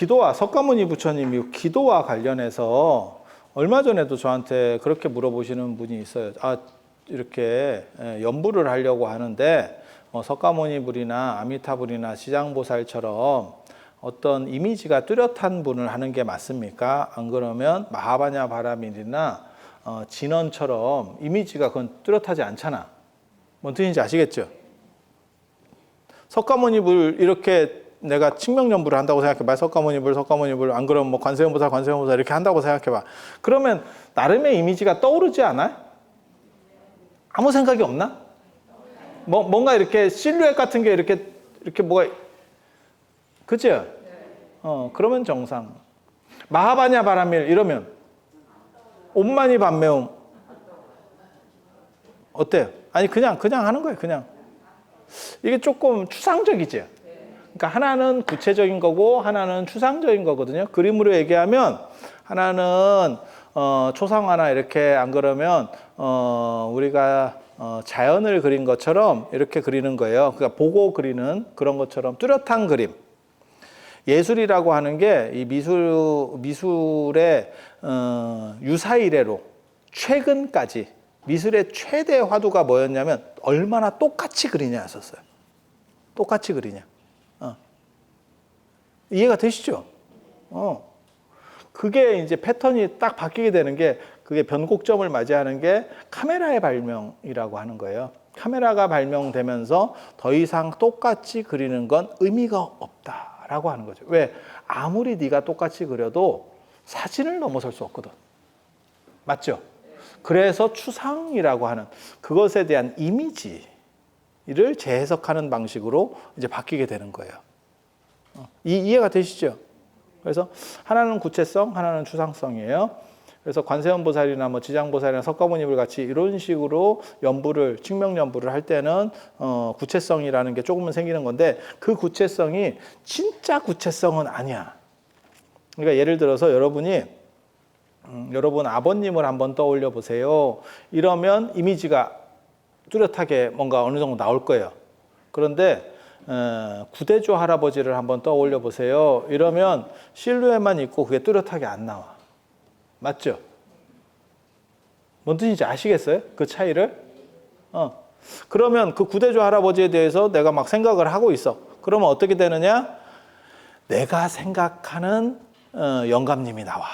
기도와 석가모니 부처님이 기도와 관련해서 얼마 전에도 저한테 그렇게 물어보시는 분이 있어요. 이렇게 연부를 하려고 하는데 석가모니 불이나 아미타 불이나 지장보살처럼 어떤 이미지가 뚜렷한 분을 하는 게 맞습니까? 안 그러면 마하바냐 바라밀이나 진원처럼 이미지가 그건 뚜렷하지 않잖아. 뭔 뜻인지 아시겠죠? 석가모니 불 이렇게 내가 칭명연부를 한다고 생각해봐. 석가모니 불, 안 그러면 뭐 관세음보살 이렇게 한다고 생각해봐. 그러면 나름의 이미지가 떠오르지 않아요? 아무 생각이 없나? 뭔가 이렇게 실루엣 같은 게 이렇게 뭐가, 그죠? 그러면 정상. 마하바냐 바라밀 이러면 옴마니 밤매움 어때요? 아니 그냥 하는 거예요. 그냥 이게 조금 추상적이죠. 그러니까 하나는 구체적인 거고 하나는 추상적인 거거든요. 그림으로 얘기하면 하나는 초상화나 이렇게 안 그러면 우리가 자연을 그린 것처럼 이렇게 그리는 거예요. 그러니까 보고 그리는 그런 것처럼 뚜렷한 그림. 예술이라고 하는 게 이 미술의 유사 이래로 최근까지 미술의 최대 화두가 뭐였냐면 얼마나 똑같이 그리냐였었어요. 똑같이 그리냐. 이해가 되시죠? 그게 이제 패턴이 딱 바뀌게 되는 게 그게 변곡점을 맞이하는 게 카메라의 발명이라고 하는 거예요. 카메라가 발명되면서 더 이상 똑같이 그리는 건 의미가 없다라고 하는 거죠. 왜? 아무리 네가 똑같이 그려도 사진을 넘어설 수 없거든. 맞죠? 그래서 추상이라고 하는 그것에 대한 이미지를 재해석하는 방식으로 이제 바뀌게 되는 거예요. 이해가 되시죠? 그래서 하나는 구체성, 하나는 추상성이에요. 그래서 관세음보살이나 뭐 지장보살이나 석가모니불 같이 이런 식으로 칭명연부를 할 때는 구체성이라는 게 조금은 생기는 건데 그 구체성이 진짜 구체성은 아니야. 그러니까 예를 들어서 여러분 아버님을 한번 떠올려 보세요. 이러면 이미지가 뚜렷하게 뭔가 어느 정도 나올 거예요. 그런데 구대조 할아버지를 한번 떠올려 보세요. 이러면 실루엣만 있고 그게 뚜렷하게 안 나와. 맞죠? 뭔 뜻인지 아시겠어요? 그 차이를? 그러면 그 구대조 할아버지에 대해서 내가 막 생각을 하고 있어. 그러면 어떻게 되느냐? 내가 생각하는 영감님이 나와.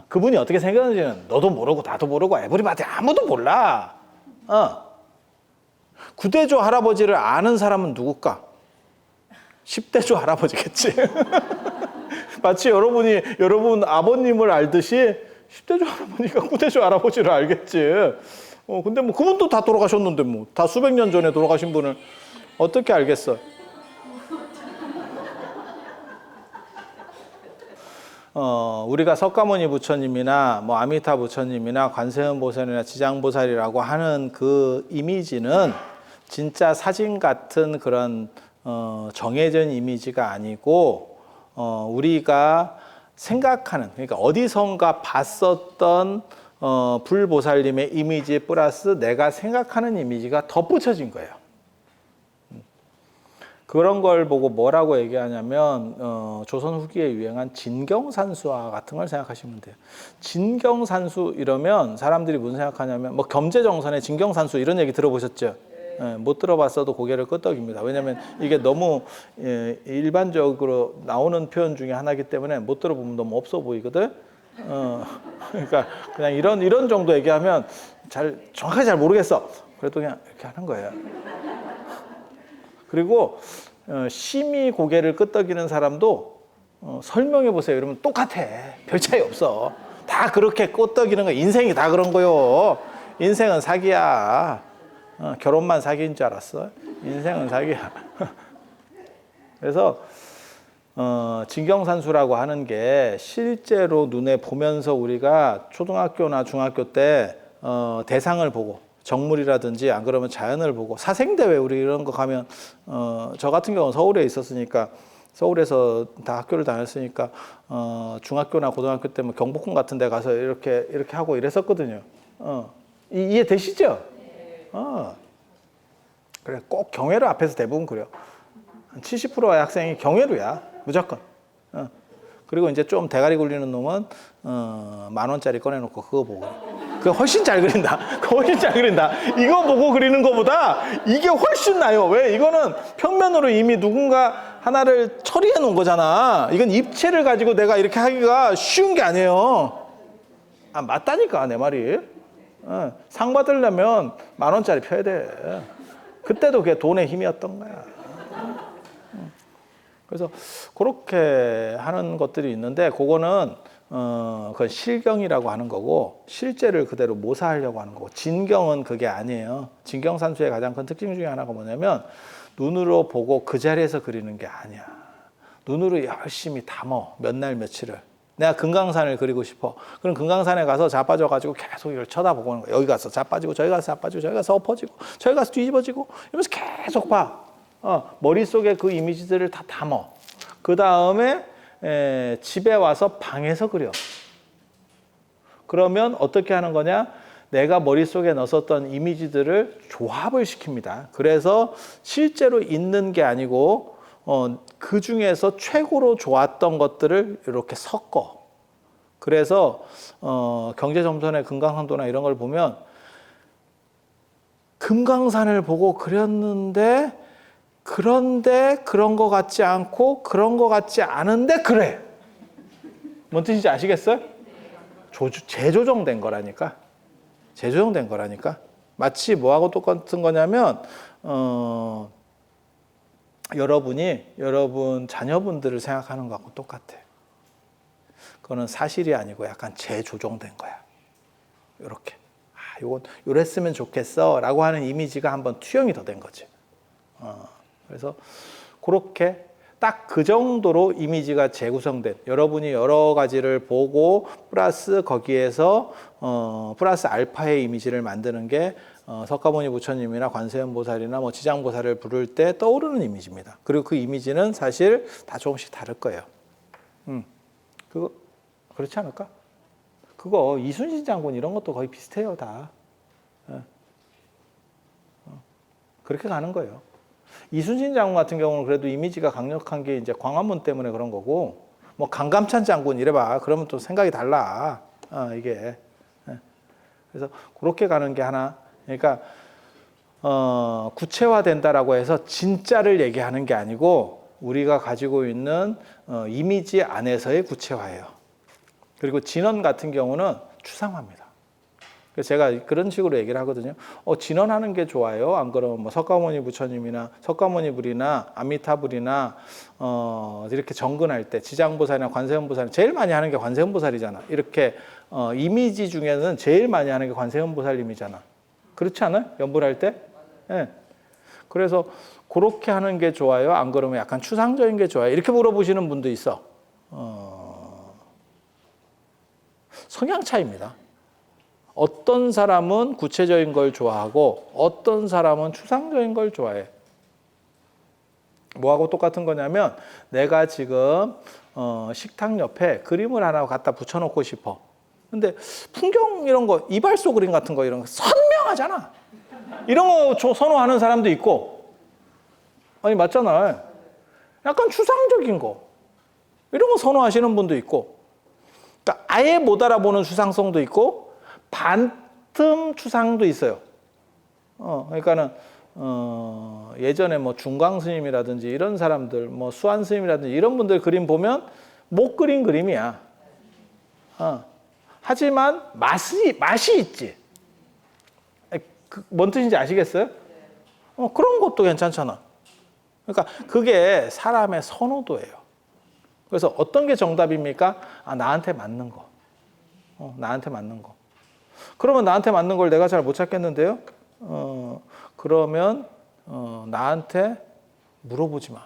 그분이 어떻게 생각하는지는 너도 모르고 나도 모르고 에브리바디 아무도 몰라. 구대조 할아버지를 아는 사람은 누굴까? 10대조 할아버지겠지. 마치 여러분 아버님을 알듯이 10대조 할아버지가 구대조 할아버지를 알겠지. 근데 뭐 그분도 다 돌아가셨는데 뭐 다 수백 년 전에 돌아가신 분을 어떻게 알겠어? 우리가 석가모니 부처님이나 뭐 아미타 부처님이나 관세음보살이나 지장보살이라고 하는 그 이미지는 진짜 사진 같은 그런 정해진 이미지가 아니고 우리가 생각하는, 그러니까 어디선가 봤었던 불보살님의 이미지 플러스 내가 생각하는 이미지가 덧붙여진 거예요. 그런 걸 보고 뭐라고 얘기하냐면 조선 후기에 유행한 진경산수화 같은 걸 생각하시면 돼요. 진경산수 이러면 사람들이 무슨 생각하냐면 뭐 겸재정선의 진경산수 이런 얘기 들어보셨죠? 못 들어봤어도 고개를 끄덕입니다. 왜냐하면 이게 너무 일반적으로 나오는 표현 중에 하나이기 때문에 못 들어보면 너무 없어 보이거든. 그러니까 그냥 이런 정도 얘기하면 정확하게 잘 모르겠어. 그래도 그냥 이렇게 하는 거예요. 그리고 심히 고개를 끄덕이는 사람도 설명해 보세요. 이러면 똑같아. 별 차이 없어. 다 그렇게 끄덕이는 거. 인생이 다 그런 거요. 인생은 사기야. 결혼만 사기인 줄 알았어. 인생은 사기야. 그래서 진경산수라고 하는 게 실제로 눈에 보면서 우리가 초등학교나 중학교 때 대상을 보고 정물이라든지 안 그러면 자연을 보고 사생대회 우리 이런 거 가면 저 같은 경우는 서울에 있었으니까 서울에서 다 학교를 다녔으니까 중학교나 고등학교 때 뭐 경복궁 같은 데 가서 이렇게 하고 이랬었거든요. 이해 되시죠? 그래 꼭 경회로 앞에서 대부분 그래요. 한 70%의 학생이 경회로야. 무조건. 그리고 이제 좀 대가리 굴리는 놈은 10,000원짜리 꺼내놓고 그거 보고. 그거 훨씬 잘 그린다. 그거 훨씬 잘 그린다. 이거 보고 그리는 것보다 이게 훨씬 나요. 왜? 이거는 평면으로 이미 누군가 하나를 처리해 놓은 거잖아. 이건 입체를 가지고 내가 이렇게 하기가 쉬운 게 아니에요. 아, 맞다니까, 내 말이. 상 받으려면 10,000원짜리 펴야 돼. 그때도 그게 돈의 힘이었던 거야. 그래서 그렇게 하는 것들이 있는데 그거는 그건 실경이라고 하는 거고 실제를 그대로 모사하려고 하는 거고 진경은 그게 아니에요. 진경산수의 가장 큰 특징 중에 하나가 뭐냐면 눈으로 보고 그 자리에서 그리는 게 아니야. 눈으로 열심히 담어 몇 날 며칠을. 내가 금강산을 그리고 싶어. 그럼 금강산에 가서 자빠져가지고 계속 이걸 쳐다보고 있는 거야. 여기 가서 자빠지고 저기 가서 자빠지고 저기 가서 엎어지고 저기 가서 뒤집어지고 이러면서 계속 봐. 머릿속에 그 이미지들을 다 담어. 그 다음에 집에 와서 방에서 그려. 그러면 어떻게 하는 거냐? 내가 머릿속에 넣었던 이미지들을 조합을 시킵니다. 그래서 실제로 있는 게 아니고 그 중에서 최고로 좋았던 것들을 이렇게 섞어. 그래서 경제점선의 금강산도나 이런 걸 보면 금강산을 보고 그렸는데 그런데 그런 거 같지 않고 그런 거 같지 않은데 그래. 뭔 뜻인지 아시겠어요? 재조정된 거라니까. 재조정된 거라니까. 마치 뭐하고 똑같은 거냐면 여러분 자녀분들을 생각하는 거하고 똑같아. 그거는 사실이 아니고 약간 재조정된 거야. 이렇게. 요건 요랬으면 좋겠어 라고 하는 이미지가 한번 투영이 더 된 거지. 그래서 그렇게 딱 그 정도로 이미지가 재구성된 여러분이 여러 가지를 보고 플러스 거기에서 플러스 알파의 이미지를 만드는 게 석가모니 부처님이나 관세음 보살이나 뭐 지장보살을 부를 때 떠오르는 이미지입니다. 그리고 그 이미지는 사실 다 조금씩 다를 거예요. 그거 그렇지 않을까? 그거 이순신 장군 이런 것도 거의 비슷해요, 다. 그렇게 가는 거예요. 이순신 장군 같은 경우는 그래도 이미지가 강력한 게 이제 광화문 때문에 그런 거고, 뭐 강감찬 장군 이래봐. 그러면 또 생각이 달라. 이게. 그래서 그렇게 가는 게 하나. 그러니까 구체화된다라고 해서 진짜를 얘기하는 게 아니고 우리가 가지고 있는 이미지 안에서의 구체화예요. 그리고 진원 같은 경우는 추상화입니다. 그래서 제가 그런 식으로 얘기를 하거든요. 진원하는 게 좋아요. 안 그러면 뭐 석가모니 부처님이나 석가모니 불이나 아미타불이나 이렇게 정근할 때 지장보살이나 관세음보살 제일 많이 하는 게 관세음보살이잖아. 이렇게 이미지 중에는 제일 많이 하는 게 관세음보살님이잖아. 그렇지 않아요? 연불할 때? 네. 그래서 그렇게 하는 게 좋아요. 안 그러면 약간 추상적인 게 좋아요. 이렇게 물어보시는 분도 있어. 성향 차이입니다. 어떤 사람은 구체적인 걸 좋아하고 어떤 사람은 추상적인 걸 좋아해. 뭐하고 똑같은 거냐면 내가 지금 식탁 옆에 그림을 하나 갖다 붙여놓고 싶어. 근데 풍경 이런 거, 이발소 그림 같은 거 이런 거 선명하잖아. 이런 거 선호하는 사람도 있고. 아니 맞잖아. 약간 추상적인 거. 이런 거 선호하시는 분도 있고. 그러니까 아예 못 알아보는 추상성도 있고 반틈 추상도 있어요. 그러니까는 예전에 뭐 중광 스님이라든지 이런 사람들, 뭐 수안 스님이라든지 이런 분들 그림 보면 못 그린 그림이야. 하지만 맛이 있지. 뭔 뜻인지 아시겠어요? 그런 것도 괜찮잖아. 그러니까 그게 사람의 선호도예요. 그래서 어떤 게 정답입니까? 나한테 맞는 거. 나한테 맞는 거. 그러면 나한테 맞는 걸 내가 잘 못 찾겠는데요? 그러면 나한테 물어보지 마.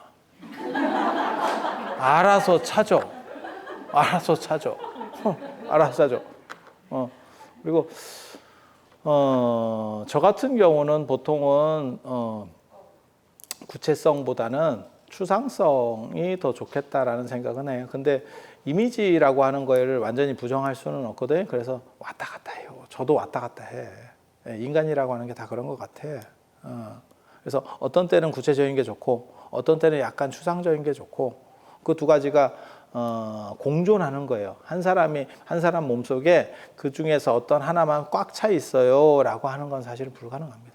알아서 찾아. 알아서 찾아. 알아서 찾아. 그리고 저 같은 경우는 보통은 구체성보다는 추상성이 더 좋겠다라는 생각은 해요. 근데 이미지라고 하는 거를 완전히 부정할 수는 없거든요. 그래서 왔다 갔다 해요. 저도 왔다 갔다 해. 인간이라고 하는 게 다 그런 것 같아. 그래서 어떤 때는 구체적인 게 좋고 어떤 때는 약간 추상적인 게 좋고 그 두 가지가 공존하는 거예요. 한 사람 몸속에 그 중에서 어떤 하나만 꽉 차 있어요라고 하는 건 사실은 불가능합니다.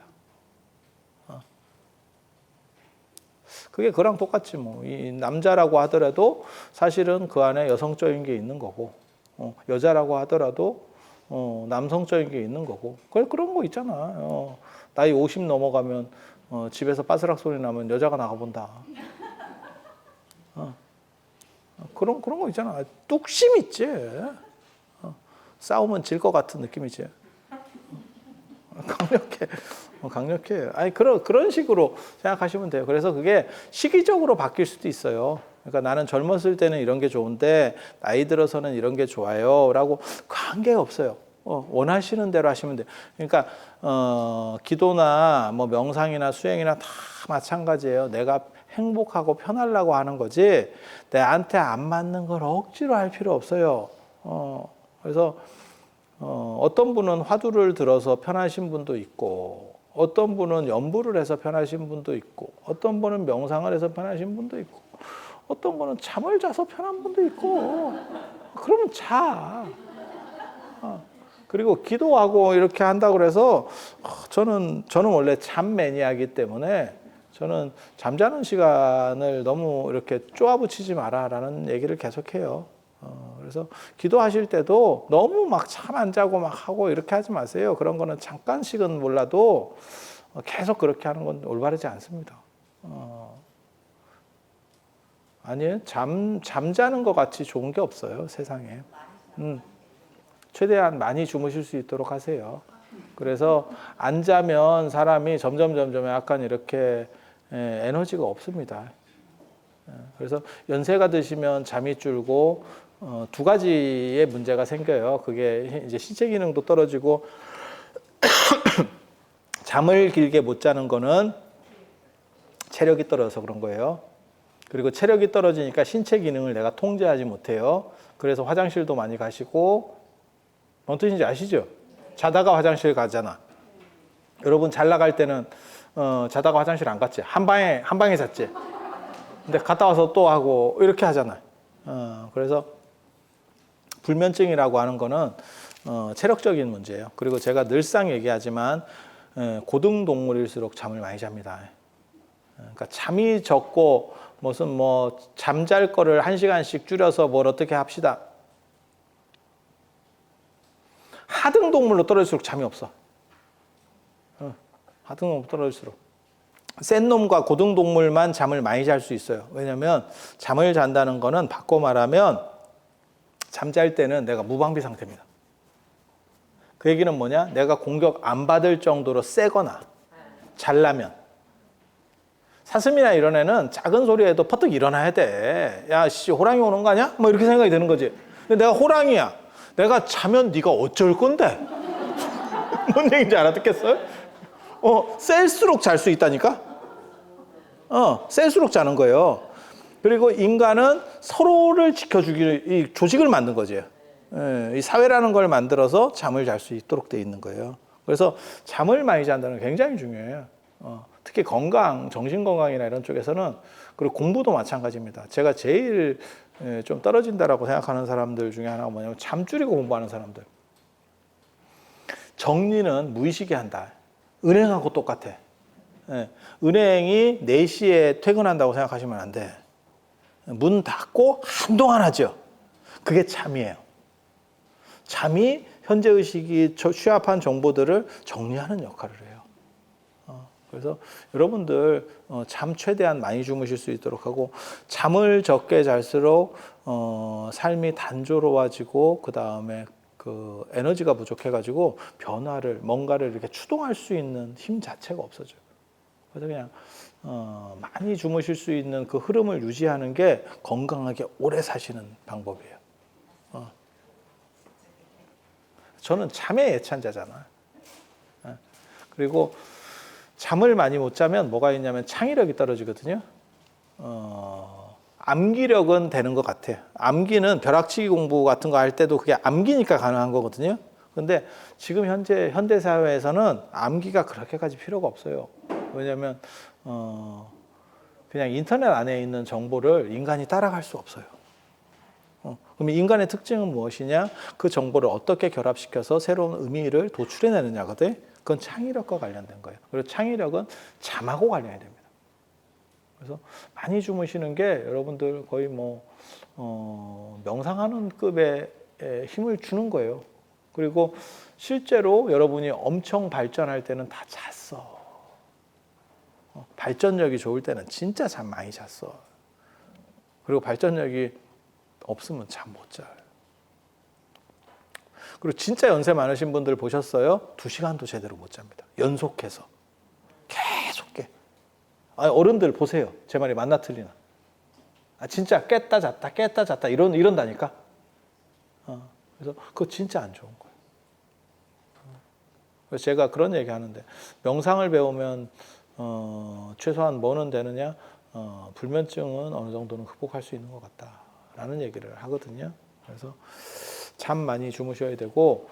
그게 그랑 똑같지 뭐. 이 남자라고 하더라도 사실은 그 안에 여성적인 게 있는 거고, 여자라고 하더라도 남성적인 게 있는 거고. 그런 거 있잖아. 나이 50 넘어가면 집에서 빠스락 소리 나면 여자가 나가본다. 그런 거 있잖아. 뚝심 있지. 싸우면 질 것 같은 느낌이지. 강력해. 아니, 그런 식으로 생각하시면 돼요. 그래서 그게 시기적으로 바뀔 수도 있어요. 그러니까 나는 젊었을 때는 이런 게 좋은데, 나이 들어서는 이런 게 좋아요. 라고 관계가 없어요. 원하시는 대로 하시면 돼요. 그러니까, 기도나 뭐 명상이나 수행이나 다 마찬가지예요. 내가 행복하고 편하려고 하는 거지, 내한테 안 맞는 걸 억지로 할 필요 없어요. 그래서, 어떤 분은 화두를 들어서 편하신 분도 있고, 어떤 분은 연부를 해서 편하신 분도 있고, 어떤 분은 명상을 해서 편하신 분도 있고, 어떤 분은 잠을 자서 편한 분도 있고, 그러면 자. 그리고 기도하고 이렇게 한다고 그래서 저는 원래 잠 매니아이기 때문에 저는 잠자는 시간을 너무 이렇게 쪼아붙이지 마라라는 얘기를 계속해요. 그래서 기도하실 때도 너무 막 잠 안 자고 막 하고 이렇게 하지 마세요. 그런 거는 잠깐씩은 몰라도 계속 그렇게 하는 건 올바르지 않습니다. 아니에요. 잠자는 것 같이 좋은 게 없어요, 세상에. 최대한 많이 주무실 수 있도록 하세요. 그래서 안 자면 사람이 점점 약간 이렇게 에너지가 없습니다. 그래서 연세가 드시면 잠이 줄고 두 가지의 문제가 생겨요. 그게 이제 신체 기능도 떨어지고 잠을 길게 못 자는 거는 체력이 떨어져서 그런 거예요. 그리고 체력이 떨어지니까 신체 기능을 내가 통제하지 못해요. 그래서 화장실도 많이 가시고, 뭔 뜻인지 아시죠? 자다가 화장실 가잖아. 여러분 잘 나갈 때는 자다가 화장실 안 갔지. 한 방에 잤지. 근데 갔다 와서 또 하고 이렇게 하잖아. 그래서 불면증이라고 하는 거는 체력적인 문제예요. 그리고 제가 늘상 얘기하지만 고등 동물일수록 잠을 많이 잡니다. 그러니까 잠이 적고 무슨 뭐 잠잘 거를 1시간씩 줄여서 뭘 어떻게 합시다. 하등 동물로 떨어질수록 잠이 없어. 하등 동물로 떨어질수록. 센 놈과 고등 동물만 잠을 많이 잘 수 있어요. 왜냐하면 잠을 잔다는 거는 바꿔 말하면 잠잘 때는 내가 무방비 상태입니다. 그 얘기는 뭐냐? 내가 공격 안 받을 정도로 세거나 잘나면. 사슴이나 이런 애는 작은 소리에도 퍼뜩 일어나야 돼. 야, 씨, 호랑이 오는 거 아니야? 뭐 이렇게 생각이 드는 거지. 근데 내가 호랑이야. 내가 자면 네가 어쩔 건데? 뭔 얘기인지 알아듣겠어요? 셀수록 잘 수 있다니까? 셀수록 자는 거예요. 그리고 인간은 서로를 지켜주기, 이 조직을 만든 거죠. 이 사회라는 걸 만들어서 잠을 잘 수 있도록 돼 있는 거예요. 그래서 잠을 많이 잔다는 게 굉장히 중요해요. 특히 건강, 정신건강이나 이런 쪽에서는, 그리고 공부도 마찬가지입니다. 제가 제일 좀 떨어진다라고 생각하는 사람들 중에 하나가 뭐냐면 잠 줄이고 공부하는 사람들. 정리는 무의식에 한다. 은행하고 똑같아. 은행이 4시에 퇴근한다고 생각하시면 안 돼. 문 닫고 한동안 하죠. 그게 잠이에요. 잠이 현재의식이 취합한 정보들을 정리하는 역할을 해요. 그래서 여러분들 잠 최대한 많이 주무실 수 있도록 하고, 잠을 적게 잘수록 삶이 단조로워지고, 그 다음에 그 에너지가 부족해가지고 뭔가를 이렇게 추동할 수 있는 힘 자체가 없어져요. 그래서 그냥 많이 주무실 수 있는 그 흐름을 유지하는 게 건강하게 오래 사시는 방법이에요. 저는 잠의 애찬자잖아. 그리고 잠을 많이 못 자면 뭐가 있냐면 창의력이 떨어지거든요. 암기력은 되는 것 같아. 암기는 벼락치기 공부 같은 거 할 때도 그게 암기니까 가능한 거거든요. 근데 지금 현대 사회에서는 암기가 그렇게까지 필요가 없어요. 왜냐하면 그냥 인터넷 안에 있는 정보를 인간이 따라갈 수 없어요. 그럼 인간의 특징은 무엇이냐? 그 정보를 어떻게 결합시켜서 새로운 의미를 도출해내느냐거든. 그건 창의력과 관련된 거예요. 그리고 창의력은 잠하고 관련이 됩니다. 그래서 많이 주무시는 게 여러분들 거의 명상하는 급의 힘을 주는 거예요. 그리고 실제로 여러분이 엄청 발전할 때는 다 잤어. 발전력이 좋을 때는 진짜 잠 많이 잤어. 그리고 발전력이 없으면 잠 못 자요. 그리고 진짜 연세 많으신 분들 보셨어요? 2시간도 제대로 못 잡니다. 연속해서. 계속 깨. 어른들 보세요. 제 말이 맞나 틀리나. 진짜 깼다 잤다 이런다니까. 그래서 그거 진짜 안 좋은 거예요. 그래서 제가 그런 얘기 하는데, 명상을 배우면 최소한 뭐는 되느냐? 불면증은 어느 정도는 극복할 수 있는 것 같다라는 얘기를 하거든요. 그래서 잠 많이 주무셔야 되고,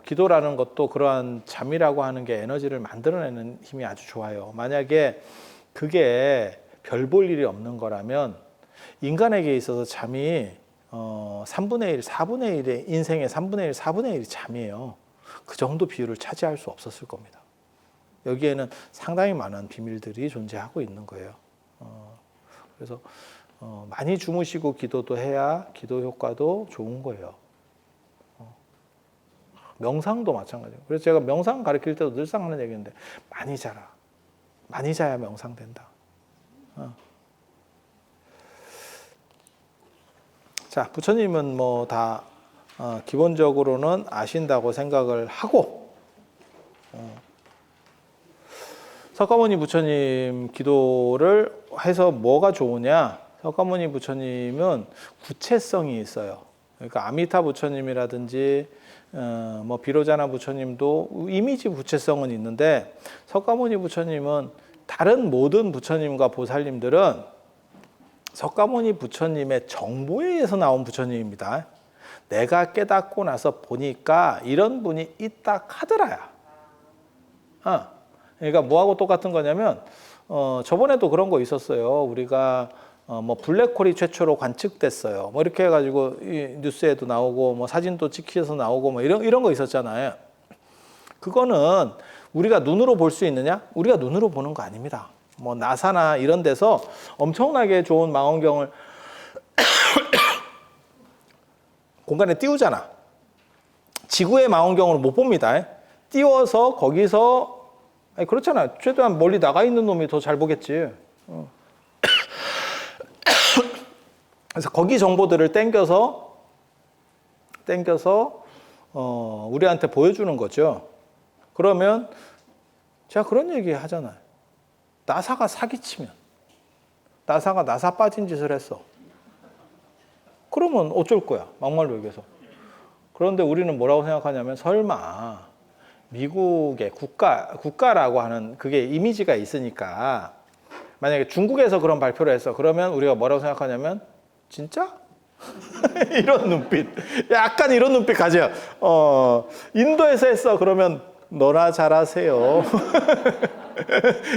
기도라는 것도 그러한 잠이라고 하는 게 에너지를 만들어내는 힘이 아주 좋아요. 만약에 그게 별 볼 일이 없는 거라면 인간에게 있어서 잠이 3분의 1, 4분의 1의 인생의 3분의 1, 4분의 1이 잠이에요. 그 정도 비율을 차지할 수 없었을 겁니다. 여기에는 상당히 많은 비밀들이 존재하고 있는 거예요. 그래서 많이 주무시고 기도도 해야 기도 효과도 좋은 거예요. 명상도 마찬가지예요. 그래서 제가 명상 가르칠 때도 늘상 하는 얘기인데, 많이 자라. 많이 자야 명상 된다. 자, 부처님은 다 기본적으로는 아신다고 생각을 하고, 석가모니 부처님 기도를 해서 뭐가 좋으냐? 석가모니 부처님은 구체성이 있어요. 그러니까 아미타 부처님이라든지 비로자나 부처님도 이미지 구체성은 있는데, 석가모니 부처님은 다른 모든 부처님과 보살님들은 석가모니 부처님의 정보에 의해서 나온 부처님입니다. 내가 깨닫고 나서 보니까 이런 분이 있다 하더라야. 그러니까 뭐하고 똑같은 거냐면, 저번에도 그런 거 있었어요. 우리가 블랙홀이 최초로 관측됐어요. 이렇게 해가지고 뉴스에도 나오고 사진도 찍혀서 나오고 이런 거 있었잖아요. 그거는 우리가 눈으로 볼 수 있느냐? 우리가 눈으로 보는 거 아닙니다. 나사나 이런 데서 엄청나게 좋은 망원경을 공간에 띄우잖아. 지구의 망원경으로 못 봅니다. 띄워서 거기서, 그렇잖아. 최대한 멀리 나가 있는 놈이 더 잘 보겠지. 그래서 거기 정보들을 땡겨서 우리한테 보여주는 거죠. 그러면 제가 그런 얘기 하잖아요. 나사가 사기치면, 나사가 나사 빠진 짓을 했어. 그러면 어쩔 거야, 막말로 얘기해서. 그런데 우리는 뭐라고 생각하냐면, 설마 미국의 국가라고 하는 그게 이미지가 있으니까, 만약에 중국에서 그런 발표를 했어. 그러면 우리가 뭐라고 생각하냐면, 진짜? 이런 눈빛. 약간 이런 눈빛 가져요. 인도에서 했어. 그러면 너나 잘하세요.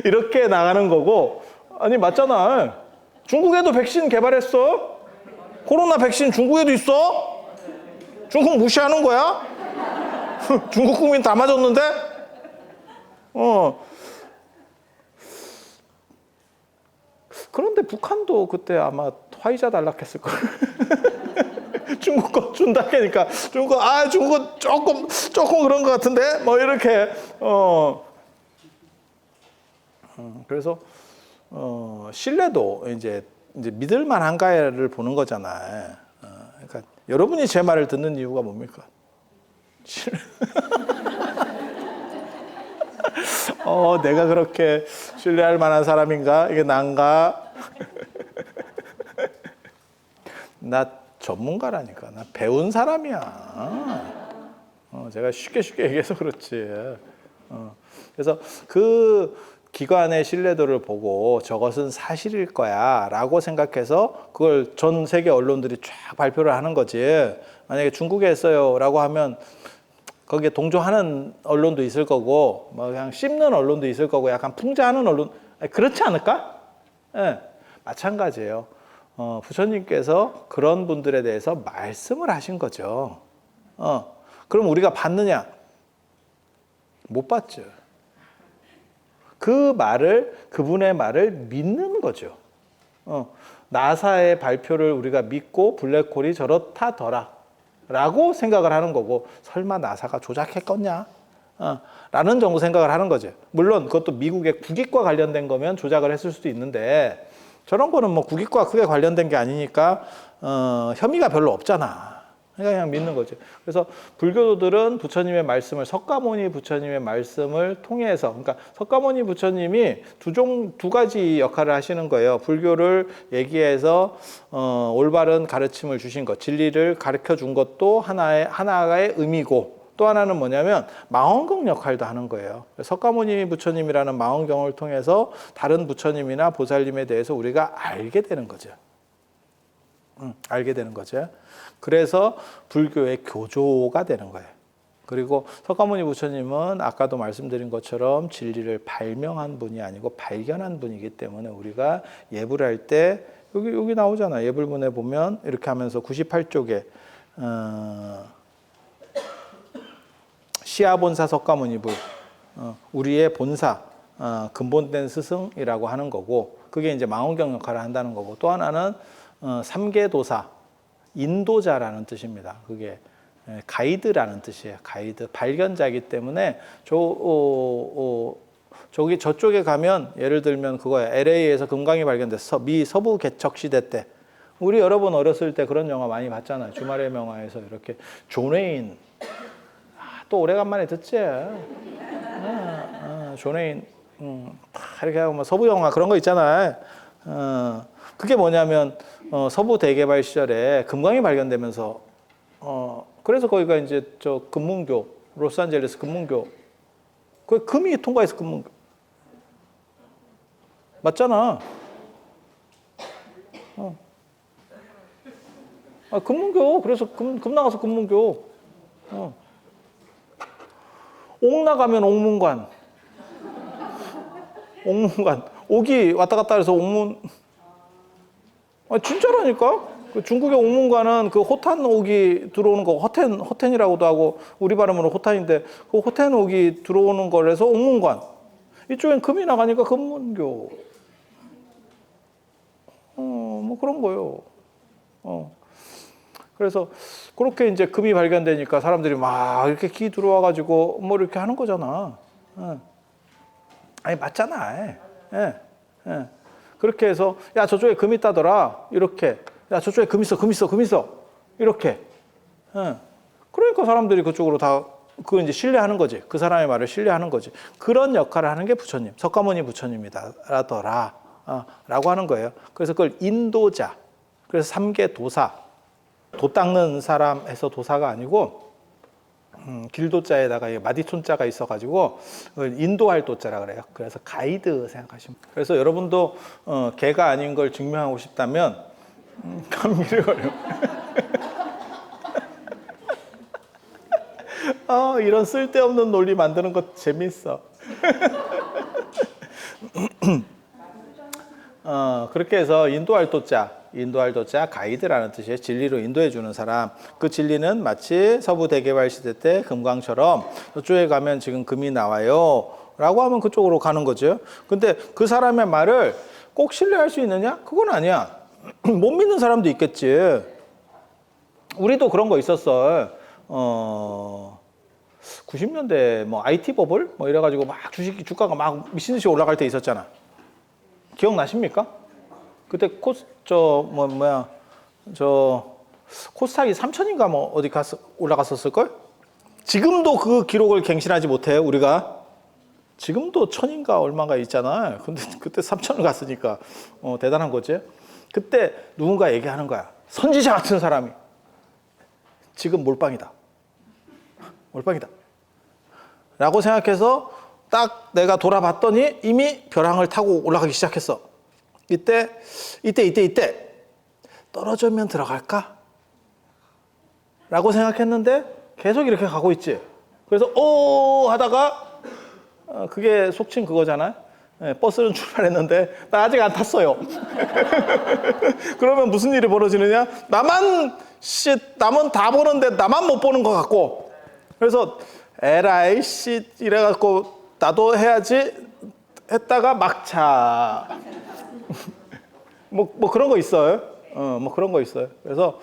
이렇게 나가는 거고. 아니, 맞잖아. 중국에도 백신 개발했어? 코로나 백신 중국에도 있어? 중국 무시하는 거야? 중국 국민 다 맞았는데? 그런데 북한도 그때 아마 화이자 달라했을 거예요. 중국 거 준다 하니까 중국 조금 그런 것 같은데 이렇게 그래서 신뢰도 이제 믿을 만한가를 보는 거잖아요. 그러니까 여러분이 제 말을 듣는 이유가 뭡니까? 내가 그렇게 신뢰할 만한 사람인가? 이게 난가? 나 전문가라니까. 나 배운 사람이야. 제가 쉽게 얘기해서 그렇지. 그래서 그 기관의 신뢰도를 보고 저것은 사실일 거야 라고 생각해서 그걸 전 세계 언론들이 쫙 발표를 하는 거지. 만약에 중국에 했어요 라고 하면 거기에 동조하는 언론도 있을 거고, 그냥 씹는 언론도 있을 거고, 약간 풍자하는 언론, 그렇지 않을까? 예, 마찬가지예요. 부처님께서 그런 분들에 대해서 말씀을 하신 거죠. 그럼 우리가 받느냐? 못 받죠. 그분의 말을 믿는 거죠. 나사의 발표를 우리가 믿고 블랙홀이 저렇다더라 라고 생각을 하는 거고, 설마 나사가 조작했겠냐? 라는 정도 생각을 하는 거죠. 물론 그것도 미국의 국익과 관련된 거면 조작을 했을 수도 있는데, 저런 거는 뭐 국익과 크게 관련된 게 아니니까 혐의가 별로 없잖아. 그냥 믿는 거죠. 그래서 불교도들은 부처님의 말씀을, 석가모니 부처님의 말씀을 통해서, 그러니까 석가모니 부처님이 두 가지 역할을 하시는 거예요. 불교를 얘기해서 올바른 가르침을 주신 것, 진리를 가르쳐 준 것도 하나의 의미고, 또 하나는 뭐냐면 망원경 역할도 하는 거예요. 석가모니 부처님이라는 망원경을 통해서 다른 부처님이나 보살님에 대해서 우리가 알게 되는 거죠. 알게 되는 거죠. 그래서 불교의 교조가 되는 거예요. 그리고 석가모니 부처님은 아까도 말씀드린 것처럼 진리를 발명한 분이 아니고 발견한 분이기 때문에 우리가 예불 할 때 여기 나오잖아요. 예불문에 보면 이렇게 하면서 98쪽에 시아본사 석가모니불, 우리의 본사, 근본된 스승이라고 하는 거고, 그게 이제 망원경 역할을 한다는 거고, 또 하나는 삼계도사, 인도자라는 뜻입니다. 그게 가이드라는 뜻이에요. 가이드, 발견자이기 때문에 저쪽에 가면 예를 들면 그거야. LA에서 금강이 발견됐어. 미 서부 개척 시대 때. 우리 여러분 어렸을 때 그런 영화 많이 봤잖아요. 주말의 명화에서 이렇게 존 웨인. 또 오래간만에 듣지. 존 웨인. 이렇게 하고 뭐 서부 영화 그런 거 있잖아요. 그게 뭐냐면 서부 대개발 시절에 금광이 발견되면서 그래서 거기가 이제 저 금문교, 로스앤젤레스 금문교, 그 금이 통과해서 금문교 맞잖아. 금문교. 그래서 금 나가서 금문교. 옥 나가면 옥문관. 옥문관. 옥이 왔다 갔다 해서 옥문. 진짜라니까? 그 중국의 옥문관은 그 호탄 옥이 들어오는 거, 허텐이라고도 하고, 우리 발음으로 호탄인데, 그 호텐 옥이 들어오는 거라서 옥문관. 이쪽엔 금이 나가니까 금문교. 뭐 그런 거요. 그래서 그렇게 이제 금이 발견되니까 사람들이 막 이렇게 기 들어와가지고 뭐 이렇게 하는 거잖아. 아니, 맞잖아. 그렇게 해서, 야, 저쪽에 금 있다더라. 이렇게. 야, 저쪽에 금 있어. 이렇게. 그러니까 사람들이 그쪽으로 다, 그거 이제 신뢰하는 거지. 그 사람의 말을 신뢰하는 거지. 그런 역할을 하는 게 부처님. 석가모니 부처님이다라더라. 라고 하는 거예요. 그래서 그걸 인도자. 그래서 삼계도사. 도 닦는 사람 해서 도사가 아니고, 길도자에다가 마디촌자가 있어가지고 인도할 도자라 그래요. 그래서 가이드 생각하시면. 그래서 여러분도 개가 아닌 걸 증명하고 싶다면 감기를 걸려. 이런 쓸데없는 논리 만드는 거 재밌어. 그렇게 해서 인도할 도자, 가이드라는 뜻이에요. 진리로 인도해 주는 사람. 그 진리는 마치 서부 대개발 시대 때 금광처럼 저쪽에 가면 지금 금이 나와요 라고 하면 그쪽으로 가는 거죠. 근데 그 사람의 말을 꼭 신뢰할 수 있느냐? 그건 아니야. 못 믿는 사람도 있겠지. 우리도 그런 거 있었어. 90년대 뭐 IT 버블 뭐 이래가지고 막 주가가 막 미친 듯이 올라갈 때 있었잖아. 기억나십니까? 그때 코스닥이 3,000인가 뭐 어디 올라갔었을걸? 지금도 그 기록을 갱신하지 못해요, 우리가. 지금도 1,000인가 얼마가 있잖아. 근데 그때 3,000을 갔으니까 대단한 거지. 그때 누군가 얘기하는 거야. 선지자 같은 사람이. 지금 몰빵이다. 라고 생각해서 딱 내가 돌아봤더니 이미 벼랑을 타고 올라가기 시작했어. 이때 떨어지면 들어갈까? 라고 생각했는데 계속 이렇게 가고 있지. 그래서 하다가 그게 속칭 그거잖아요. 예, 버스는 출발했는데 나 아직 안 탔어요. 그러면 무슨 일이 벌어지느냐? 남은 다 보는데 나만 못 보는 것 같고. 그래서 에라이 씨 이래갖고 나도 해야지 했다가 막차. 뭐 그런 거 있어요. 뭐 그런 거 있어요. 그래서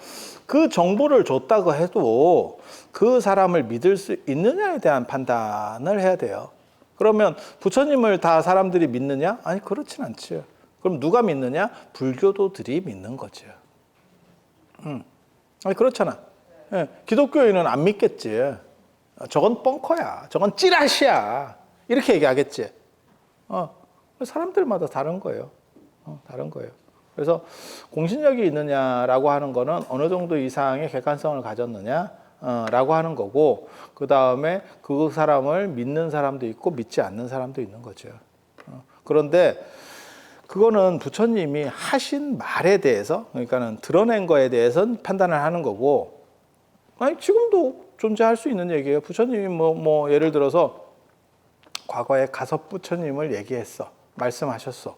그 정보를 줬다고 해도 그 사람을 믿을 수 있느냐에 대한 판단을 해야 돼요. 그러면 부처님을 다 사람들이 믿느냐? 아니, 그렇진 않죠. 그럼 누가 믿느냐? 불교도들이 믿는 거죠. 아니, 그렇잖아. 예, 기독교인은 안 믿겠지. 저건 뻥커야. 저건 찌라시야. 이렇게 얘기하겠지. 사람들마다 다른 거예요. 다른 거예요. 그래서 공신력이 있느냐라고 하는 거는 어느 정도 이상의 객관성을 가졌느냐 라고 하는 거고, 그 다음에 그 사람을 믿는 사람도 있고 믿지 않는 사람도 있는 거죠. 그런데 그거는 부처님이 하신 말에 대해서, 그러니까는 드러낸 거에 대해서는 판단을 하는 거고, 아니 지금도 존재할 수 있는 얘기예요. 부처님이 뭐 예를 들어서 과거에 가섭 부처님을 얘기했어, 말씀하셨어.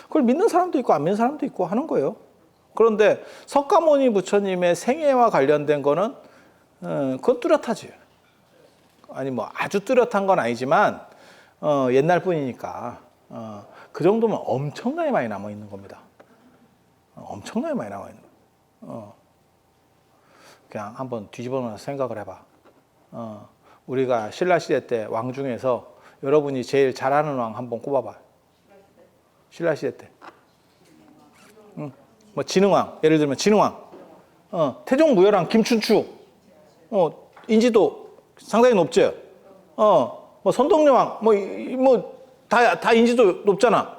그걸 믿는 사람도 있고 안 믿는 사람도 있고 하는 거예요. 그런데 석가모니 부처님의 생애와 관련된 거는 그건 뚜렷하지. 아니 뭐 아주 뚜렷한 건 아니지만 옛날 뿐이니까 그 정도면 엄청나게 많이 남아 있는 겁니다. 엄청나게 많이 남아 있는 거. 그냥 한번 뒤집어놓아서 생각을 해봐. 우리가 신라 시대 때 왕 중에서 여러분이 제일 잘하는 왕 한번 꼽아봐. 신라 시대 때. 뭐 진흥왕, 예를 들면 진흥왕, 태종 무열왕 김춘추, 인지도 상당히 높죠. 뭐 선동여왕, 다 인지도 높잖아.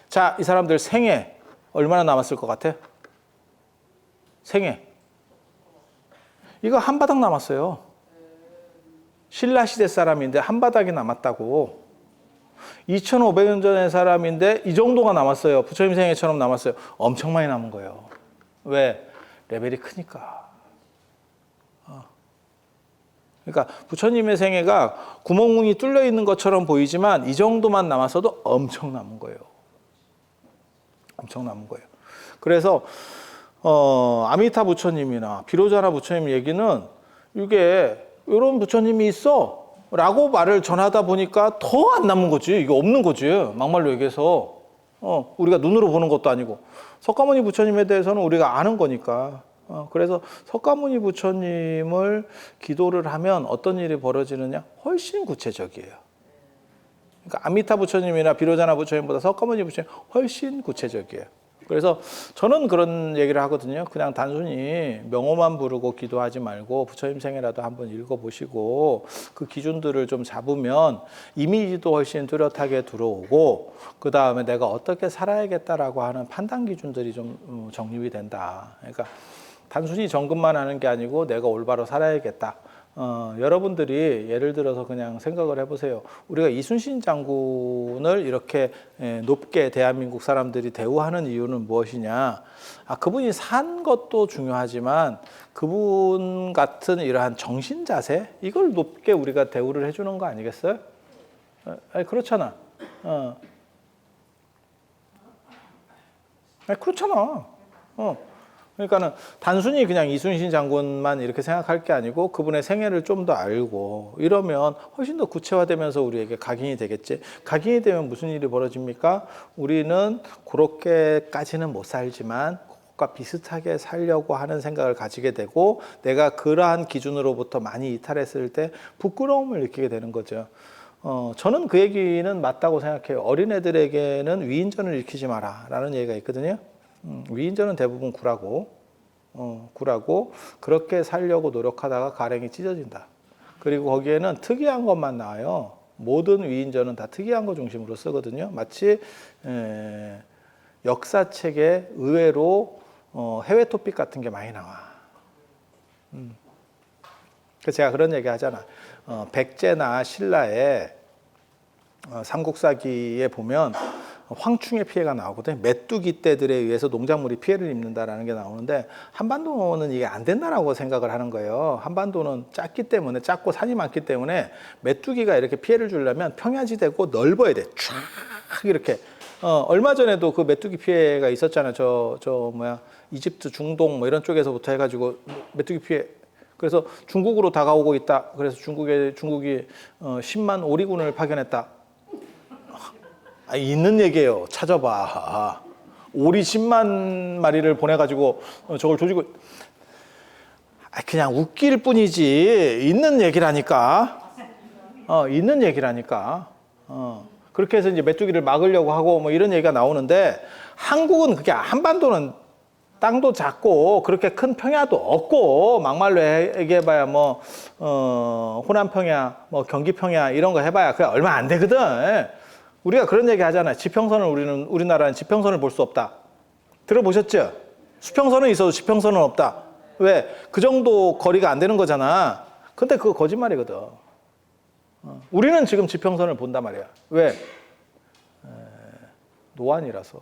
자, 이 사람들 생애 얼마나 남았을 것 같아? 생애. 이거 한 바닥 남았어요. 신라 시대 사람인데 한 바닥이 남았다고. 2500년 전의 사람인데 이 정도가 남았어요. 부처님 생애처럼 남았어요. 엄청 많이 남은 거예요. 왜? 레벨이 크니까. 그러니까 부처님의 생애가 구멍이 뚫려 있는 것처럼 보이지만 이 정도만 남았어도 엄청 남은 거예요. 엄청 남은 거예요. 그래서 아미타 부처님이나 비로자나 부처님 얘기는 이게 이런 부처님이 있어 라고 말을 전하다 보니까 더 안 남은 거지. 이게 없는 거지. 막말로 얘기해서 우리가 눈으로 보는 것도 아니고. 석가모니 부처님에 대해서는 우리가 아는 거니까. 그래서 석가모니 부처님을 기도를 하면 어떤 일이 벌어지느냐? 훨씬 구체적이에요. 그러니까 아미타 부처님이나 비로자나 부처님보다 석가모니 부처님 훨씬 구체적이에요. 그래서 저는 그런 얘기를 하거든요. 그냥 단순히 명호만 부르고 기도하지 말고 부처님 생애라도 한번 읽어보시고 그 기준들을 좀 잡으면 이미지도 훨씬 뚜렷하게 들어오고, 그 다음에 내가 어떻게 살아야겠다라고 하는 판단 기준들이 좀 정립이 된다. 그러니까 단순히 점검만 하는 게 아니고 내가 올바로 살아야겠다. 여러분들이 예를 들어서 그냥 생각을 해보세요. 우리가 이순신 장군을 이렇게 높게 대한민국 사람들이 대우하는 이유는 무엇이냐? 그분이 산 것도 중요하지만 그분 같은 이러한 정신 자세, 이걸 높게 우리가 대우를 해주는 거 아니겠어요? 아니, 그렇잖아. 아니, 그렇잖아. 그러니까는 단순히 그냥 이순신 장군만 이렇게 생각할 게 아니고 그분의 생애를 좀 더 알고 이러면 훨씬 더 구체화되면서 우리에게 각인이 되겠지. 각인이 되면 무슨 일이 벌어집니까? 우리는 그렇게까지는 못 살지만 그것과 비슷하게 살려고 하는 생각을 가지게 되고, 내가 그러한 기준으로부터 많이 이탈했을 때 부끄러움을 느끼게 되는 거죠. 저는 그 얘기는 맞다고 생각해요. 어린애들에게는 위인전을 일으키지 마라 라는 얘기가 있거든요. 위인전은 대부분 구라고 그렇게 살려고 노력하다가 가랭이 찢어진다. 그리고 거기에는 특이한 것만 나와요. 모든 위인전은 다 특이한 거 중심으로 쓰거든요. 마치 역사책에 의외로 해외 토픽 같은 게 많이 나와. 그래서 제가 그런 얘기 하잖아. 백제나 신라의 삼국사기에 보면 황충의 피해가 나오거든요. 메뚜기 떼들에 의해서 농작물이 피해를 입는다라는 게 나오는데, 한반도는 이게 안 된다라고 생각을 하는 거예요. 한반도는 작고 산이 많기 때문에 메뚜기가 이렇게 피해를 주려면 평야지대고 넓어야 돼. 쫙 이렇게 얼마 전에도 그 메뚜기 피해가 있었잖아요. 이집트 중동 뭐 이런 쪽에서부터 해가지고 메뚜기 피해. 그래서 중국으로 다가오고 있다. 그래서 중국이 10만 오리군을 파견했다. 있는 얘기예요. 찾아봐. 오리 10만 마리를 보내가지고 저걸 조지고 그냥 웃길 뿐이지 있는 얘기라니까. 있는 얘기라니까. 그렇게 해서 이제 메뚜기를 막으려고 하고 뭐 이런 얘기가 나오는데 한국은 그게 한반도는 땅도 작고 그렇게 큰 평야도 없고 막말로 얘기해봐야 뭐 호남 평야, 뭐 경기 평야 이런 거 해봐야 그게 얼마 안 되거든. 우리가 그런 얘기 하잖아요. 지평선을 우리나라는 지평선을 볼 수 없다. 들어보셨죠? 수평선은 있어도 지평선은 없다. 왜? 그 정도 거리가 안 되는 거잖아. 근데 그거 거짓말이거든. 우리는 지금 지평선을 본단 말이야. 왜? 노안이라서.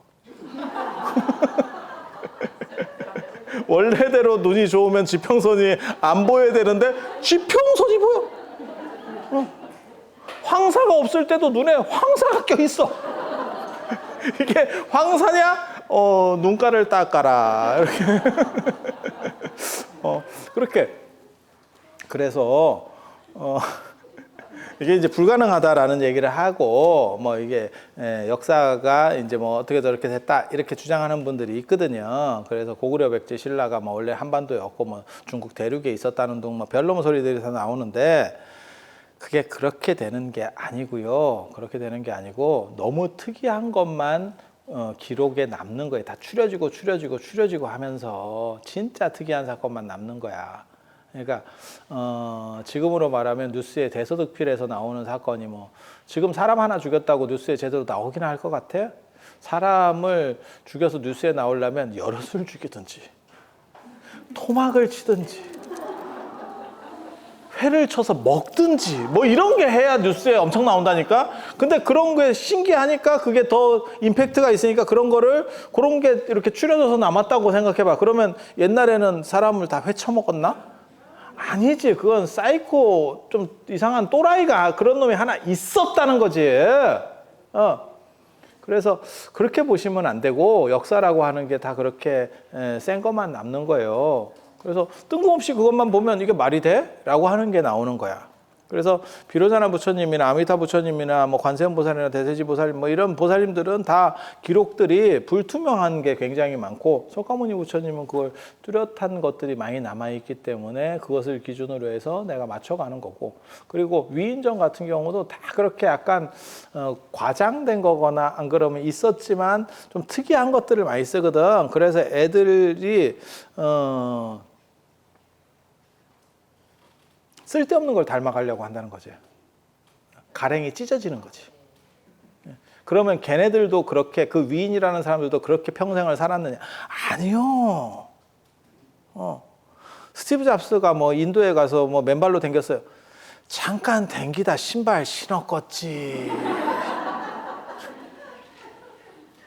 원래대로 눈이 좋으면 지평선이 안 보여야 되는데 지평선이 보여. 황사가 없을 때도 눈에 황사가 껴있어. 이게 황사냐? 눈가를 닦아라. 이렇게. 그렇게. 그래서, 이게 이제 불가능하다라는 얘기를 하고, 뭐 이게, 역사가 이제 뭐 어떻게 저렇게 됐다, 이렇게 주장하는 분들이 있거든요. 그래서 고구려 백제 신라가 뭐 원래 한반도에 없고 뭐 중국 대륙에 있었다는 등 뭐 별놈 소리들이 다 나오는데, 그게 그렇게 되는 게 아니고요. 그렇게 되는 게 아니고 너무 특이한 것만 기록에 남는 거예요. 다 추려지고 하면서 진짜 특이한 사건만 남는 거야. 그러니까 지금으로 말하면 뉴스에 대서특필에서 나오는 사건이 뭐 지금 사람 하나 죽였다고 뉴스에 제대로 나오긴 할 것 같아? 사람을 죽여서 뉴스에 나오려면 여럿을 죽이든지 토막을 치든지 회를 쳐서 먹든지 뭐 이런 게 해야 뉴스에 엄청 나온다니까. 근데 그런 게 신기하니까 그게 더 임팩트가 있으니까 그런 게 이렇게 추려져서 남았다고 생각해봐. 그러면 옛날에는 사람을 다 회 쳐먹었나? 아니지. 그건 사이코 좀 이상한 또라이가 그런 놈이 하나 있었다는 거지. 그래서 그렇게 보시면 안 되고 역사라고 하는 게 다 그렇게 센 것만 남는 거예요. 그래서 뜬금없이 그것만 보면 이게 말이 돼? 라고 하는 게 나오는 거야. 그래서 비로자나 부처님이나 아미타 부처님이나 뭐 관세음보살이나 대세지보살 뭐 이런 보살님들은 다 기록들이 불투명한 게 굉장히 많고 석가모니 부처님은 그걸 뚜렷한 것들이 많이 남아있기 때문에 그것을 기준으로 해서 내가 맞춰가는 거고, 그리고 위인전 같은 경우도 다 그렇게 약간 과장된 거거나 안 그러면 있었지만 좀 특이한 것들을 많이 쓰거든. 그래서 애들이 쓸데없는 걸 닮아가려고 한다는 거지. 가랭이 찢어지는 거지. 그러면 걔네들도 그렇게 그 위인이라는 사람들도 그렇게 평생을 살았느냐? 아니요. 스티브 잡스가 뭐 인도에 가서 뭐 맨발로 댕겼어요. 잠깐 댕기다 신발 신었겠지.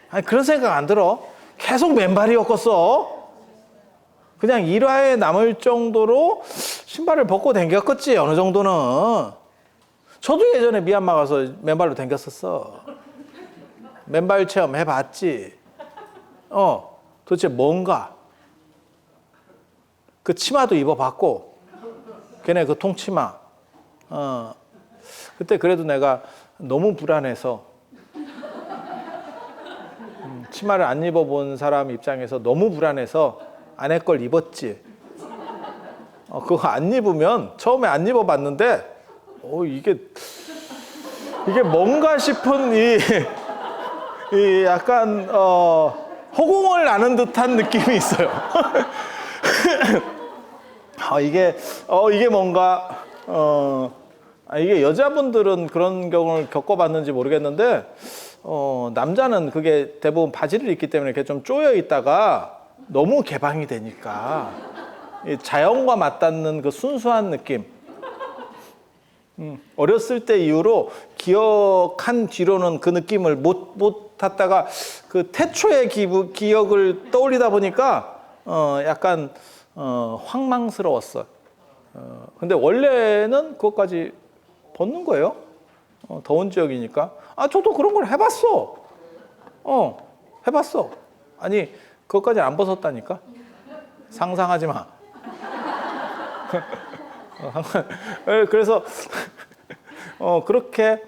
아니 그런 생각 안 들어? 계속 맨발이었겠어. 그냥 일화에 남을 정도로 신발을 벗고 댕겼겠지, 어느 정도는. 저도 예전에 미얀마 가서 맨발로 댕겼었어. 맨발 체험 해봤지. 도대체 뭔가. 그 치마도 입어봤고, 걔네 그 통치마. 그때 그래도 내가 너무 불안해서, 치마를 안 입어본 사람 입장에서 너무 불안해서 아내 걸 입었지. 그거 안 입으면 처음에 안 입어봤는데 이게 뭔가 싶은 이 약간 허공을 나는 듯한 느낌이 있어요. 이게 뭔가 이게 여자분들은 그런 경우를 겪어봤는지 모르겠는데 남자는 그게 대부분 바지를 입기 때문에 이렇게 좀 쪼여 있다가 너무 개방이 되니까 자연과 맞닿는 그 순수한 느낌. 어렸을 때 이후로 기억한 뒤로는 그 느낌을 못 탔다가 그 태초의 기억을 떠올리다 보니까 약간 황망스러웠어. 근데 원래는 그것까지 벗는 거예요. 더운 지역이니까. 저도 그런 걸 해봤어. 해봤어. 아니, 그것까지 안 벗었다니까? 상상하지 마. 그래서, 그렇게,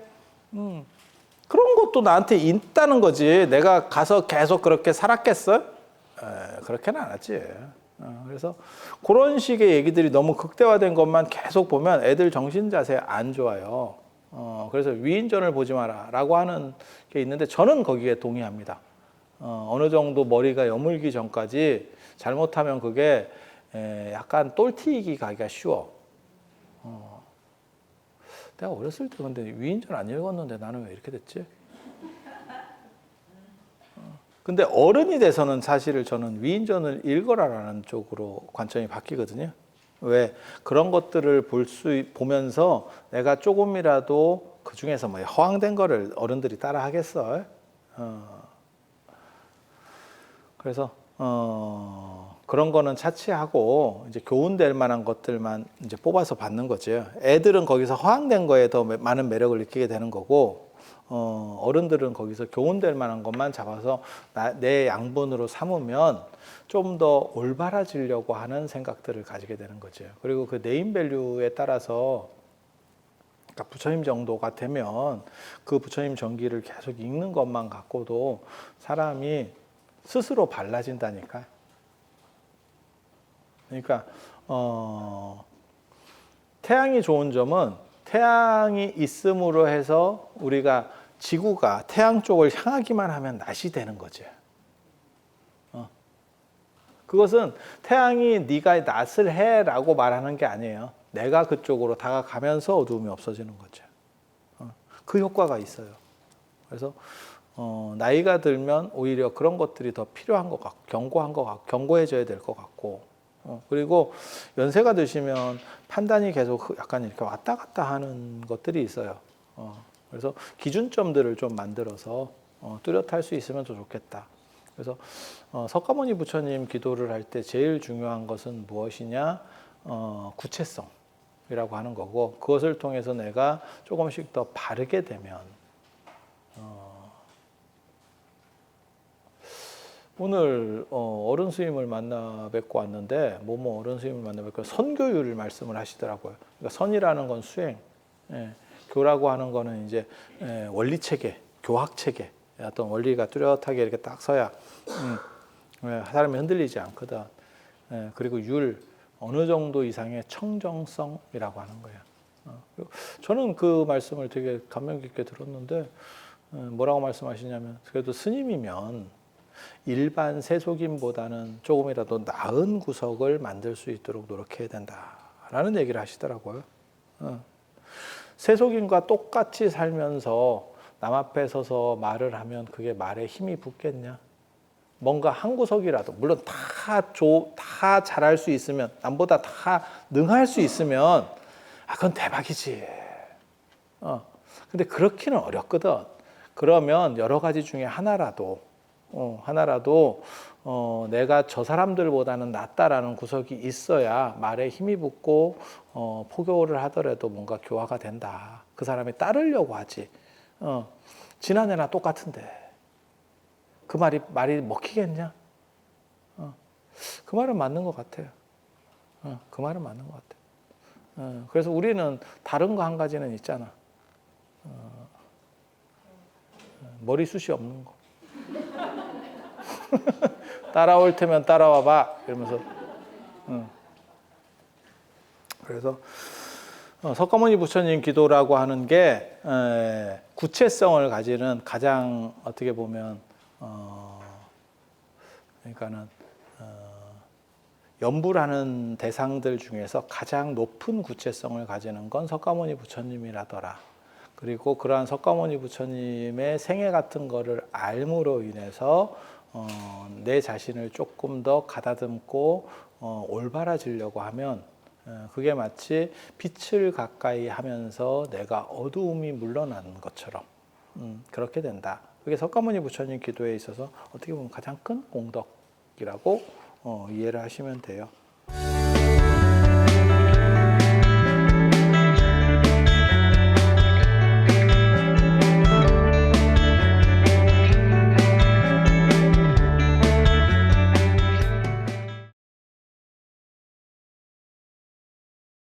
그런 것도 나한테 있다는 거지. 내가 가서 계속 그렇게 살았겠어? 그렇게는 안 했지. 그래서 그런 식의 얘기들이 너무 극대화된 것만 계속 보면 애들 정신 자세 안 좋아요. 그래서 위인전을 보지 마라 라고 하는 게 있는데 저는 거기에 동의합니다. 어느 정도 머리가 여물기 전까지 잘못하면 그게 약간 똘튀기 가기가 쉬워. 내가 어렸을 때 근데 위인전 안 읽었는데 나는 왜 이렇게 됐지? 근데 어른이 돼서는 사실 저는 위인전을 읽어라라는 쪽으로 관점이 바뀌거든요. 왜 그런 것들을 보면서 내가 조금이라도 그 중에서 뭐 허황된 거를 어른들이 따라 하겠어. 그래서 그런 거는 차치하고 이제 교훈될 만한 것들만 이제 뽑아서 받는 거죠. 애들은 거기서 허황된 거에 더 많은 매력을 느끼게 되는 거고 어른들은 거기서 교훈될 만한 것만 잡아서 내 양분으로 삼으면 좀 더 올바라지려고 하는 생각들을 가지게 되는 거죠. 그리고 그 네임밸류에 따라서 그러니까 부처님 정도가 되면 그 부처님 정기를 계속 읽는 것만 갖고도 사람이 스스로 발라진다니까. 그러니까 태양이 좋은 점은 태양이 있음으로 해서 우리가 지구가 태양 쪽을 향하기만 하면 낮이 되는 거죠. 그것은 태양이 네가 낮을 해라고 말하는 게 아니에요. 내가 그쪽으로 다가가면서 어두움이 없어지는 거죠. 그 효과가 있어요. 그래서 나이가 들면 오히려 그런 것들이 더 필요한 것 같고 견고한 것 같고 견고해져야 될 것 같고 그리고 연세가 드시면 판단이 계속 약간 이렇게 왔다 갔다 하는 것들이 있어요. 그래서 기준점들을 좀 만들어서 뚜렷할 수 있으면 더 좋겠다. 그래서 석가모니 부처님 기도를 할 때 제일 중요한 것은 무엇이냐? 구체성이라고 하는 거고 그것을 통해서 내가 조금씩 더 바르게 되면 오늘 어른 스님을 만나 뵙고 왔는데 뭐뭐 어른 스님을 만나 뵙고 선교율을 말씀을 하시더라고요. 그러니까 선이라는 건 수행, 교라고 하는 거는 이제 원리 체계, 교학 체계, 어떤 원리가 뚜렷하게 이렇게 딱 서야 사람이 흔들리지 않거든. 그리고 율 어느 정도 이상의 청정성이라고 하는 거예요. 저는 그 말씀을 되게 감명 깊게 들었는데 뭐라고 말씀하시냐면 그래도 스님이면 일반 세속인보다는 조금이라도 나은 구석을 만들 수 있도록 노력해야 된다라는 얘기를 하시더라고요. 세속인과 똑같이 살면서 남 앞에 서서 말을 하면 그게 말에 힘이 붙겠냐? 뭔가 한 구석이라도 물론 다 잘할 수 있으면 남보다 다 능할 수 있으면 그건 대박이지. 근데 그렇기는 어렵거든. 그러면 여러 가지 중에 하나라도 내가 저 사람들보다는 낫다라는 구석이 있어야 말에 힘이 붙고 포교를 하더라도 뭔가 교화가 된다. 그 사람이 따르려고 하지. 지난해나 똑같은데 그 말이 먹히겠냐? 그 말은 맞는 것 같아요. 그 말은 맞는 것 같아요. 그래서 우리는 다른 거 한 가지는 있잖아. 머리숱이 없는 거. 따라올 테면 따라와 봐 이러면서 그래서 석가모니 부처님 기도라고 하는 게 구체성을 가지는 가장 어떻게 보면 그러니까는 연불하는 대상들 중에서 가장 높은 구체성을 가지는 건 석가모니 부처님이라더라. 그리고 그러한 석가모니 부처님의 생애 같은 거를 알므로 인해서 내 자신을 조금 더 가다듬고 올바라지려고 하면 그게 마치 빛을 가까이 하면서 내가 어두움이 물러나는 것처럼 그렇게 된다. 그게 석가모니 부처님 기도에 있어서 어떻게 보면 가장 큰 공덕이라고 이해를 하시면 돼요.